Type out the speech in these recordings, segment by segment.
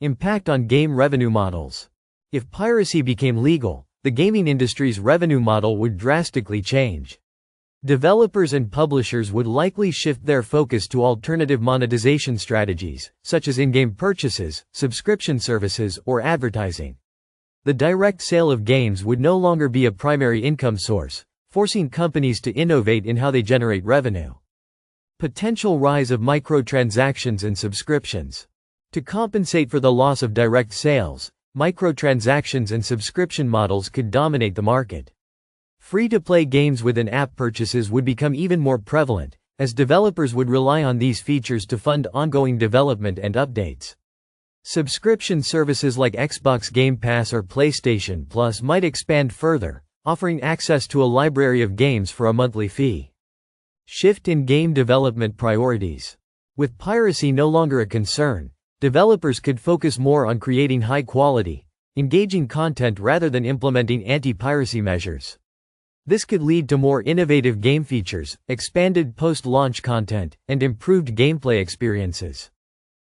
Impact on game revenue models. If piracy became legal, the gaming industry's revenue model would drastically change. Developers and publishers would likely shift their focus to alternative monetization strategies, such as in-game purchases, subscription services, or advertising. The direct sale of games would no longer be a primary income source, forcing companies to innovate in how they generate revenue. Potential rise of microtransactions and subscriptions. To compensate for the loss of direct sales, microtransactions and subscription models could dominate the market. Free-to-play games with in-app purchases would become even more prevalent, as developers would rely on these features to fund ongoing development and updates. Subscription services like Xbox Game Pass or PlayStation Plus might expand further, offering access to a library of games for a monthly fee. Shift in game development priorities. With piracy no longer a concern, developers could focus more on creating high-quality, engaging content rather than implementing anti-piracy measures. This could lead to more innovative game features, expanded post-launch content, and improved gameplay experiences.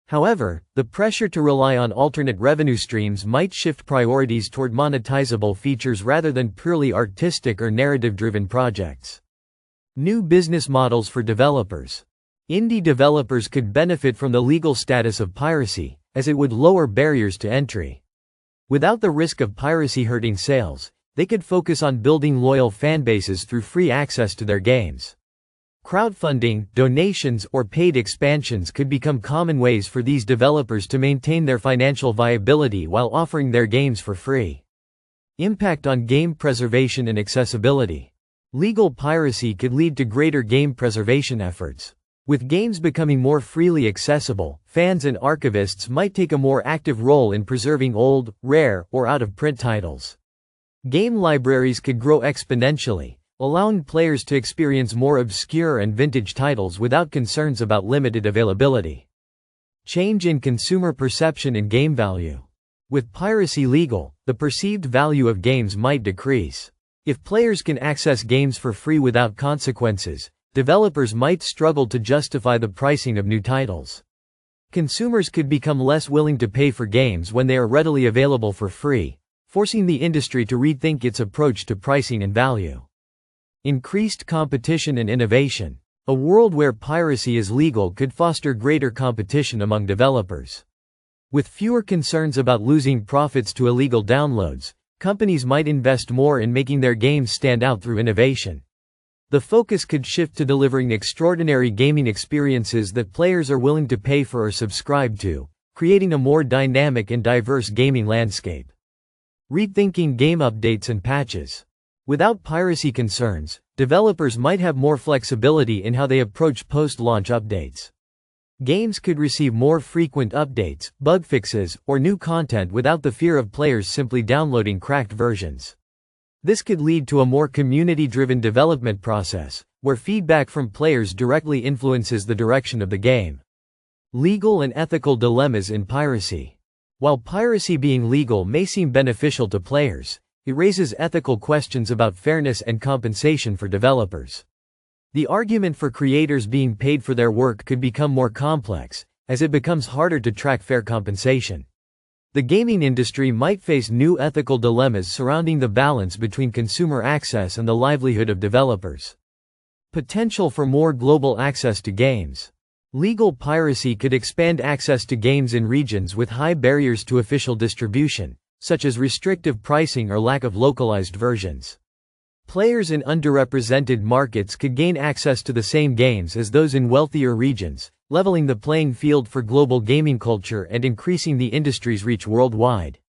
However, the pressure to rely on alternate revenue streams might shift priorities toward monetizable features rather than purely artistic or narrative-driven projects. New business models for developers. Indie developers could benefit from the legal status of piracy, as it would lower barriers to entry. Without the risk of piracy hurting sales, they could focus on building loyal fanbases through free access to their games. Crowdfunding, donations, or paid expansions could become common ways for these developers to maintain their financial viability while offering their games for free. Impact on game preservation and accessibility. Legal piracy could lead to greater game preservation efforts. With games becoming more freely accessible, fans and archivists might take a more active role in preserving old, rare, or out-of-print titles. Game libraries could grow exponentially, allowing players to experience more obscure and vintage titles without concerns about limited availability. Change in consumer perception and game value. With piracy legal, the perceived value of games might decrease. If players can access games for free without consequences, developers might struggle to justify the pricing of new titles. Consumers could become less willing to pay for games when they are readily available for free, forcing the industry to rethink its approach to pricing and value. Increased competition and innovation. A world where piracy is legal could foster greater competition among developers. With fewer concerns about losing profits to illegal downloads, companies might invest more in making their games stand out through innovation. The focus could shift to delivering extraordinary gaming experiences that players are willing to pay for or subscribe to, creating a more dynamic and diverse gaming landscape. Rethinking game updates and patches. Without piracy concerns, developers might have more flexibility in how they approach post-launch updates. Games could receive more frequent updates, bug fixes, or new content without the fear of players simply downloading cracked versions. This could lead to a more community-driven development process, where feedback from players directly influences the direction of the game. Legal and ethical dilemmas in piracy. While piracy being legal may seem beneficial to players, it raises ethical questions about fairness and compensation for developers. The argument for creators being paid for their work could become more complex, as it becomes harder to track fair compensation. The gaming industry might face new ethical dilemmas surrounding the balance between consumer access and the livelihood of developers. Potential for more global access to games. Legal piracy could expand access to games in regions with high barriers to official distribution, such as restrictive pricing or lack of localized versions. Players in underrepresented markets could gain access to the same games as those in wealthier regions, leveling the playing field for global gaming culture and increasing the industry's reach worldwide.